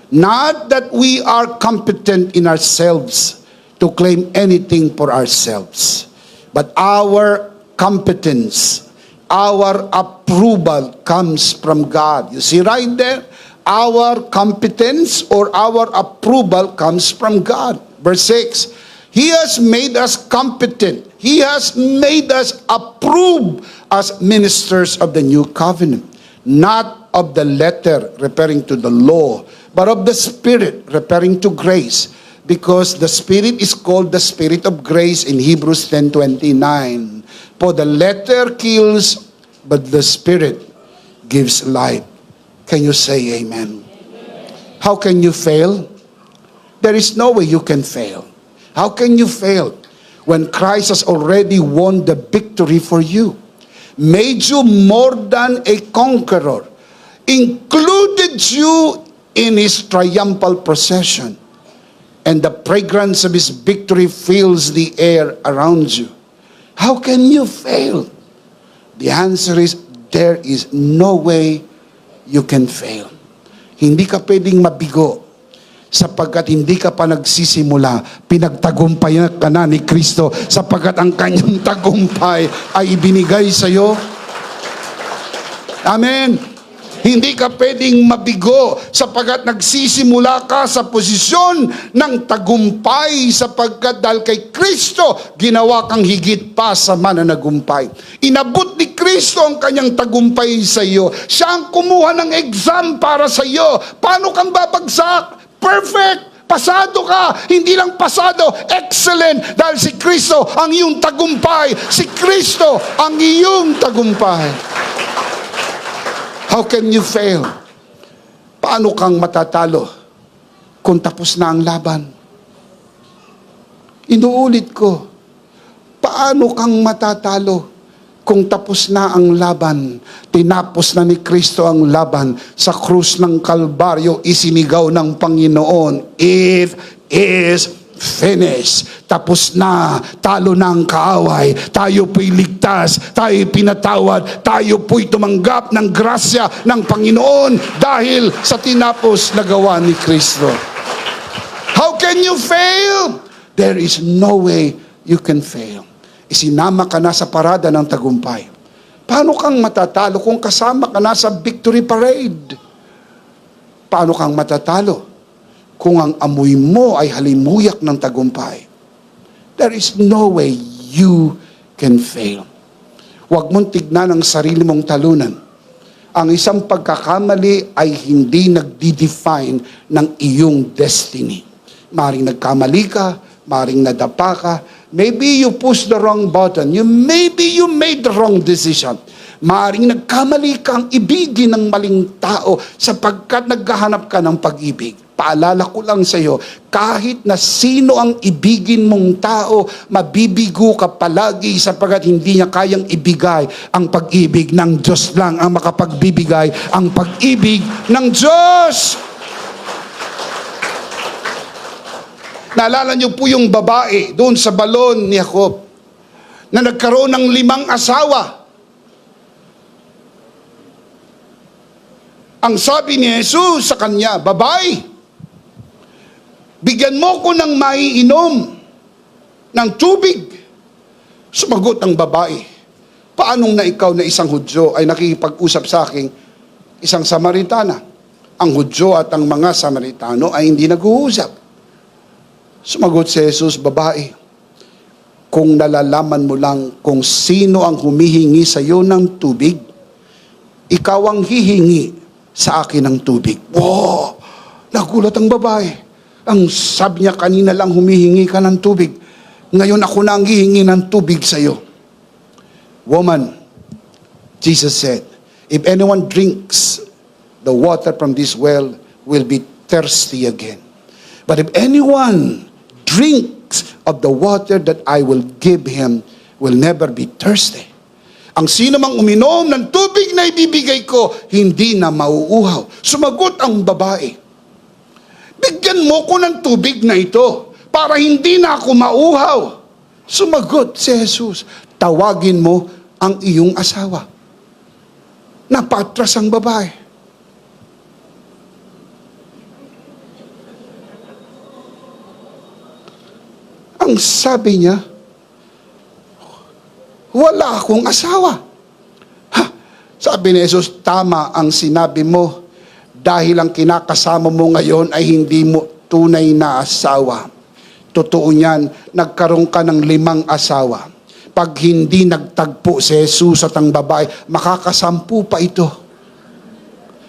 Not that we are competent in ourselves to claim anything for ourselves, but our competence, our approval comes from God. You see right there? Our competence or our approval comes from God. Verse 6, He has made us competent. He has made us approved as ministers of the new covenant. Not of the letter, referring to the law, but of the Spirit, referring to grace. Because the Spirit is called the Spirit of grace in Hebrews 10:29. For the letter kills, but the Spirit gives life. Can you say amen? How can you fail? There is no way you can fail. How can you fail when Christ has already won the victory for you? Made you more than a conqueror. Included you in His triumphal procession. And the fragrance of His victory fills the air around you. How can you fail? The answer is, there is no way you can fail. Hindi ka pwedeng mabigo. sapagkat hindi ka pa nagsisimula, pinagtagumpayan ka na ni Kristo, sapagkat ang kanyang tagumpay ay ibinigay sa iyo. Amen. Hindi ka pwedeng mabigo sapagkat nagsisimula ka sa posisyon ng tagumpay, sapagkat dahil kay Kristo ginawa kang higit pa sa mananagumpay. Inabot ni Kristo ang kanyang tagumpay sa iyo. Siya ang kumuha ng exam para sa iyo. Paano kang babagsak? Perfect! Pasado ka, hindi lang pasado, excellent, dahil si Kristo ang iyong tagumpay. Si Kristo ang iyong tagumpay. How can you fail? Paano kang matatalo kung tapos na ang laban? Inuulit ko, paano kang matatalo kung tapos na ang laban? Tinapos na ni Kristo ang laban sa krus ng Kalbaryo, isinigaw ng Panginoon, "It is finished." Tapos na, talo na ang kaaway, tayo po'y ligtas, tayo'y pinatawad, tayo po'y tumanggap ng grasya ng Panginoon dahil sa tinapos na gawa ni Kristo. How can you fail? There is no way you can fail. Isinama ka na sa parada ng tagumpay. Paano kang matatalo kung kasama ka na sa victory parade? Paano kang matatalo kung ang amoy mo ay halimuyak ng tagumpay? There is no way you can fail. Huwag mong tignan ang sarili mong talunan. Ang isang pagkakamali ay hindi nagdi-define ng iyong destiny. Maring nagkamali ka, maring nadapa ka, maybe you pushed the wrong button. Maybe you made the wrong decision. Maaring nagkamali kang ibigin ng maling tao sapagkat naghahanap ka ng pag-ibig. Paalala ko lang sa iyo, kahit na sino ang ibigin mong tao, mabibigo ka palagi sapagkat hindi niya kayang ibigay ang pag-ibig ng Diyos lang ang makapagbibigay ang pag-ibig ng Diyos. Naalala niyo po yung babae doon sa balon ni Jacob na nagkaroon ng 5 asawa. Ang sabi ni Jesus sa kanya, "Babae, bigyan mo ko ng maiinom ng tubig." Sumagot ang babae, "Paanong na ikaw na isang Hudyo ay nakikipag-usap sa akin isang Samaritana? Ang Hudyo at ang mga Samaritano ay hindi nag-uusap." Sumagot si Jesus, "Babae, kung nalalaman mo lang kung sino ang humihingi sa iyo ng tubig, ikaw ang hihingi sa akin ng tubig." Wow! Nagulat ang babae. Ang sabi niya, kanina lang humihingi ka ng tubig. Ngayon ako na ang hihingi ng tubig sa iyo. "Woman," Jesus said, "if anyone drinks the water from this well will be thirsty again. But if anyone drinks of the water that I will give him will never be thirsty. Ang sino mang uminom ng tubig na ibibigay ko, hindi na mauuhaw." Sumagot ang babae, "Bigyan mo ko ng tubig na ito para hindi na ako mauhaw." Sumagot si Jesus, "Tawagin mo ang iyong asawa." Napatras ang babae. Ang sabi niya, "Wala akong asawa." Sabi ni Jesus, "Tama ang sinabi mo dahil ang kinakasama mo ngayon ay hindi mo tunay na asawa." Totoo niyan, nagkaroon ka ng 5 asawa. Pag hindi nagtagpo si Jesus at ang babae, makakasampu pa ito.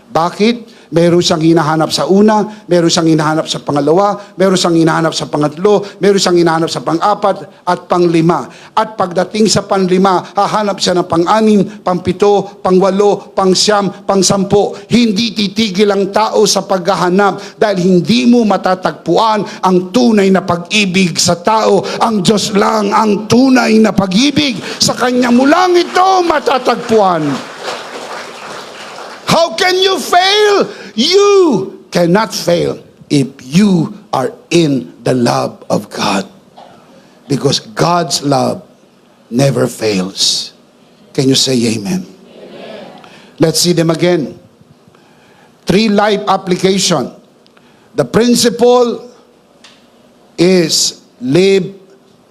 Bakit? Meron siyang hinahanap sa una, meron siyang hinahanap sa pangalawa, meron siyang hinahanap sa pangatlo, meron siyang hinahanap sa pang-4 at pang-5. At pagdating sa pang-5, hahanap siya ng pang-6, pang-7, pang-8, pang-9, pang-10. Hindi titigil ang tao sa paghahanap dahil hindi mo matatagpuan ang tunay na pag-ibig sa tao. Ang Diyos lang ang tunay na pag-ibig. Sa Kanya mo lang ito matatagpuan. How can you fail? You cannot fail if you are in the love of God. Because God's love never fails. Can you say amen? Let's see them again. 3 life application. The principle is live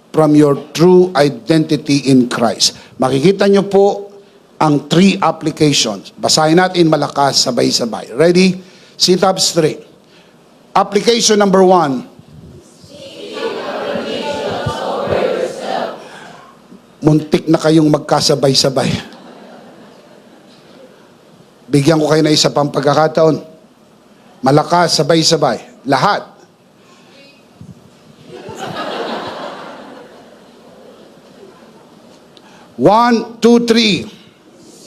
from your true identity in Christ. Makikita nyo po ang 3 applications. Basahin natin malakas, sabay-sabay. Ready? Sit up straight. Application number 1. Muntik na kayong magkasabay-sabay. Bigyan ko kayo na isa pang pagkakataon. Malakas, sabay-sabay. Lahat. One, two, three.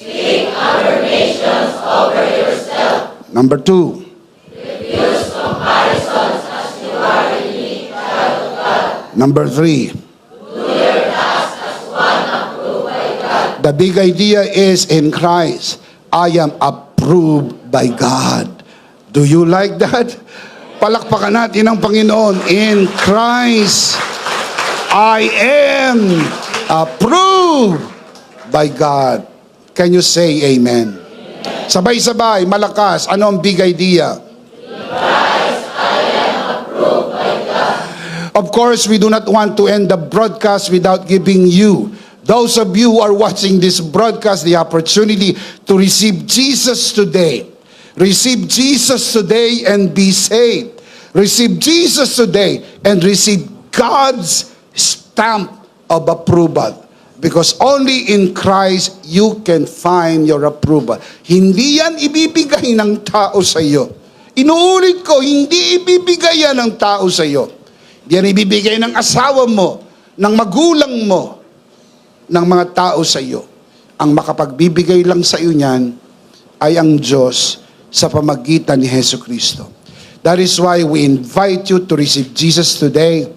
Seek affirmations over yourself. Number 2. Refuse comparisons as you are a unique child of God. Number 3. Do your task as one approved by God. The big idea is in Christ, I am approved by God. Do you like that? Palakpakan natin ang Panginoon. In Christ, I am approved by God. Can you say amen? Sabay-sabay, malakas. Ano ang big idea? Christ, I am approved by God. Of course, we do not want to end the broadcast without giving you, those of you who are watching this broadcast, the opportunity to receive Jesus today. Receive Jesus today and be saved. Receive Jesus today and receive God's stamp of approval. Because only in Christ you can find your approval. Hindi yan ibibigay ng tao sa iyo. Inuulit ko, hindi ibibigay yan ng tao sa iyo. Hindi yan ibibigay ng asawa mo, ng magulang mo, ng mga tao sa iyo. Ang makapagbibigay lang sa iyo niyan ay ang Diyos sa pamagitan ni Jesucristo. That is why we invite you to receive Jesus today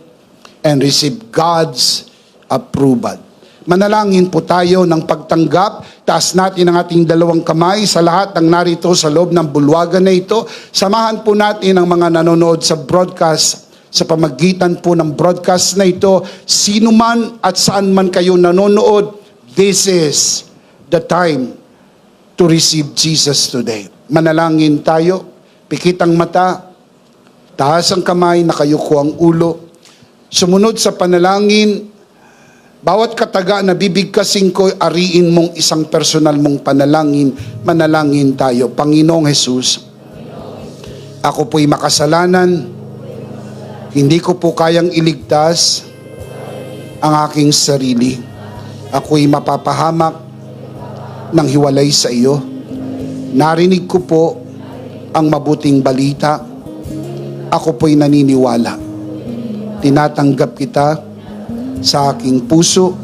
and receive God's approval. Manalangin po tayo ng pagtanggap. Taas natin ang ating 2 kamay sa lahat ng narito sa loob ng bulwagan na ito. Samahan po natin ang mga nanonood sa broadcast. Sa pamagitan po ng broadcast na ito, sino man at saan man kayo nanonood, this is the time to receive Jesus today. Manalangin tayo, pikit ang mata, taas ang kamay, nakayuko ang ulo. Sumunod sa panalangin, bawat kataga na bibigkasin ko, ariin mong isang personal mong panalangin. Manalangin tayo. Panginoong Jesus, ako po'y makasalanan. Hindi ko po kayang iligtas ang aking sarili. Ako'y mapapahamak ng hiwalay sa iyo. Narinig ko po ang mabuting balita. Ako po'y naniniwala. Tinatanggap kita sa aking puso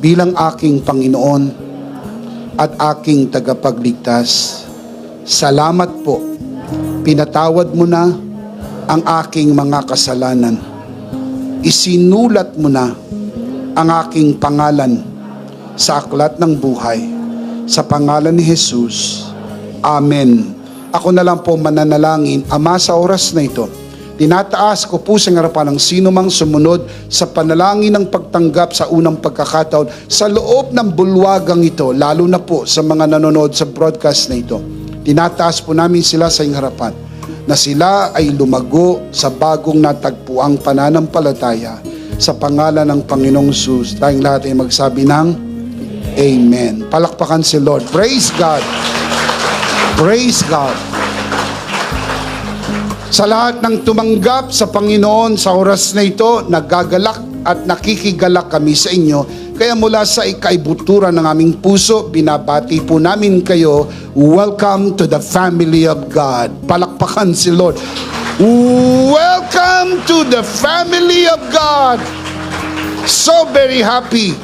bilang aking Panginoon at aking tagapagligtas. Salamat po. Pinatawad mo na ang aking mga kasalanan. Isinulat mo na ang aking pangalan sa aklat ng buhay. Sa pangalan ni Jesus. Amen. Ako na lang po mananalangin, Ama, sa oras na ito. Tinataas ko po sa harapan ng sino mang sumunod sa panalangin ng pagtanggap sa unang pagkakataon sa loob ng bulwagang ito, lalo na po sa mga nanonood sa broadcast na ito. Tinataas po namin sila sa iyong harapan na sila ay lumago sa bagong natagpuang pananampalataya sa pangalan ng Panginoong Jesus. Tayong lahat ay magsabi ng Amen. Palakpakan si Lord. Praise God. Praise God. Sa lahat ng tumanggap sa Panginoon sa oras na ito, nagagalak at nakikigalak kami sa inyo. Kaya mula sa ikaibuturan ng aming puso, binabati po namin kayo. Welcome to the family of God. Palakpakan si Lord. Welcome to the family of God. So very happy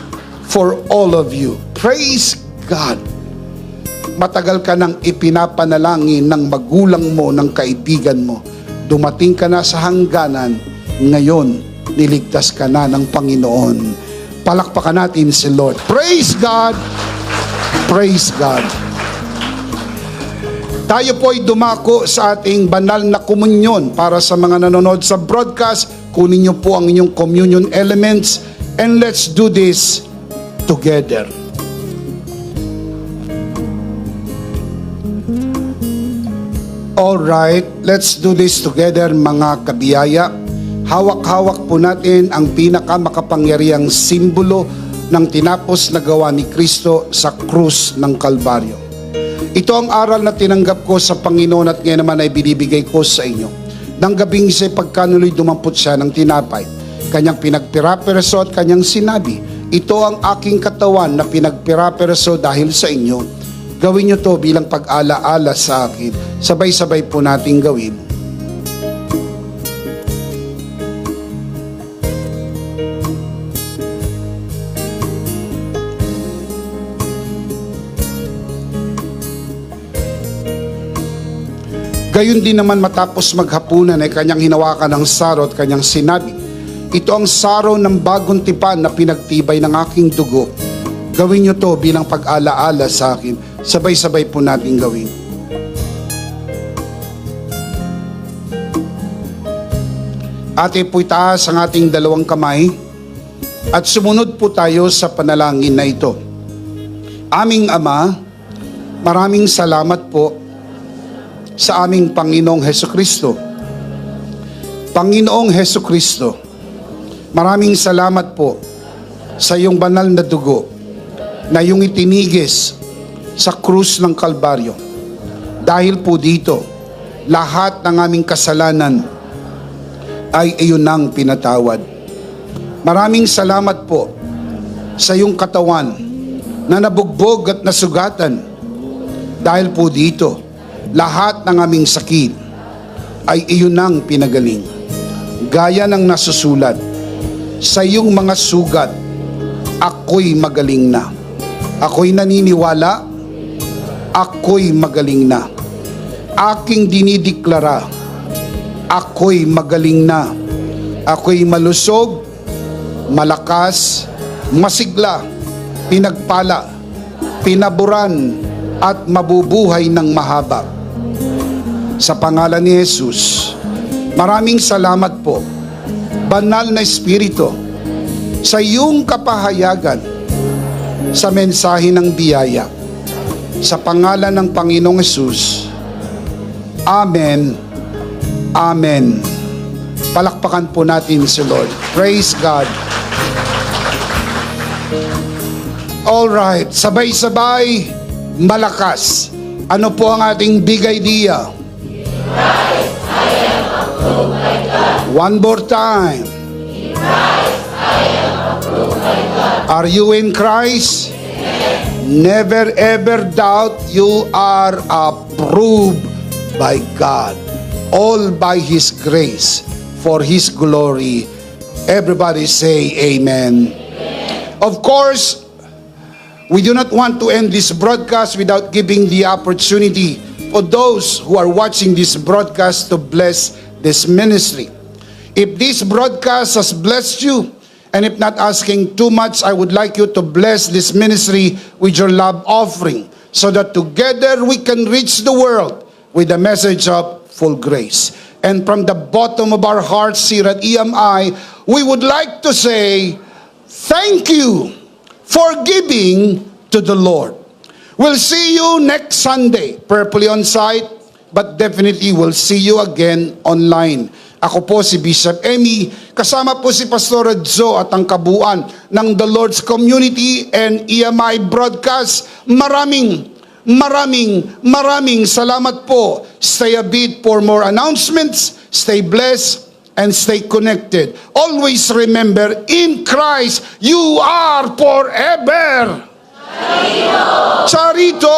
for all of you. Praise God. Matagal ka nang ipinapanalangin ng magulang mo, ng kaibigan mo. Dumating ka na sa hangganan. Ngayon, niligtas ka na ng Panginoon. Palakpakan natin si Lord. Praise God! Praise God! Tayo po ay dumako sa ating banal na komunyon. Para sa mga nanonood sa broadcast, kunin niyo po ang inyong communion elements and let's do this together. All right, let's do this together mga kabiyaya. Hawak-hawak po natin ang pinakamakapangyarihang simbolo ng tinapos na gawa ni Kristo sa krus ng Kalbaryo. Ito ang aral na tinanggap ko sa Panginoon at ngayon naman ay binibigay ko sa inyo. Nang gabing siya pagkanuloy dumampot siya ng tinapay, kanyang pinagpira-piraso at kanyang sinabi, ito ang aking katawan na pinagpira-piraso dahil sa inyo. Gawin niyo to bilang pag-ala-ala sa akin. Sabay-sabay po nating gawin. Gayon din naman matapos maghapunan ay kanyang hinawakan ng saro at kanyang sinabi, ito ang saro ng bagong tipan na pinagtibay ng aking dugo. Gawin niyo to bilang pag-ala-ala sa akin. Sabay-sabay po natin gawin. Ate po itaas ang ating dalawang kamay at sumunod po tayo sa panalangin na ito. Aming Ama, maraming salamat po sa aming Panginoong Hesukristo. Panginoong Hesukristo, maraming salamat po sa iyong banal na dugo na iyong itinigis sa krus ng Kalbaryo. Dahil po dito, lahat ng aming kasalanan ay iyon ang pinatawad. Maraming salamat po sa iyong katawan na nabugbog at nasugatan. Dahil po dito, lahat ng aming sakit ay iyon ang pinagaling. Gaya ng nasusulat, sa iyong mga sugat, ako'y magaling na. Ako'y naniniwala, ako'y magaling na. Aking dinideklara, ako'y magaling na. Ako'y malusog, malakas, masigla, pinagpala, pinaburan, at mabubuhay ng mahaba. Sa pangalan ni Jesus, maraming salamat po, Banal na Espiritu, sa iyong kapahayagan sa mensahe ng biyaya. Sa pangalan ng Panginoong Jesus, Amen. Amen. Palakpakan po natin si Lord. Praise God. All right, sabay-sabay, malakas. Ano po ang ating big idea? Christ, I am approved by God. One more time. In Christ, I am approved by God. Are you in Christ? Never ever doubt you are approved by God. All by His grace, for His glory. Everybody say amen. Of course, we do not want to end this broadcast without giving the opportunity for those who are watching this broadcast to bless this ministry. If this broadcast has blessed you, and if not asking too much, I would like you to bless this ministry with your love offering so that together we can reach the world with the message of full grace. And from the bottom of our hearts here at EMI, we would like to say, thank you for giving to the Lord. We'll see you next Sunday, prayerfully on site, but definitely we'll see you again online. Ako po si Bishop Emmy, kasama po si Pastor Dzo at ang kabuuan ng The Lord's Community and EMI Broadcast. Maraming salamat po. Stay a bit for more announcements. Stay blessed and stay connected. Always remember, in Christ, you are forever. Charito! Charito!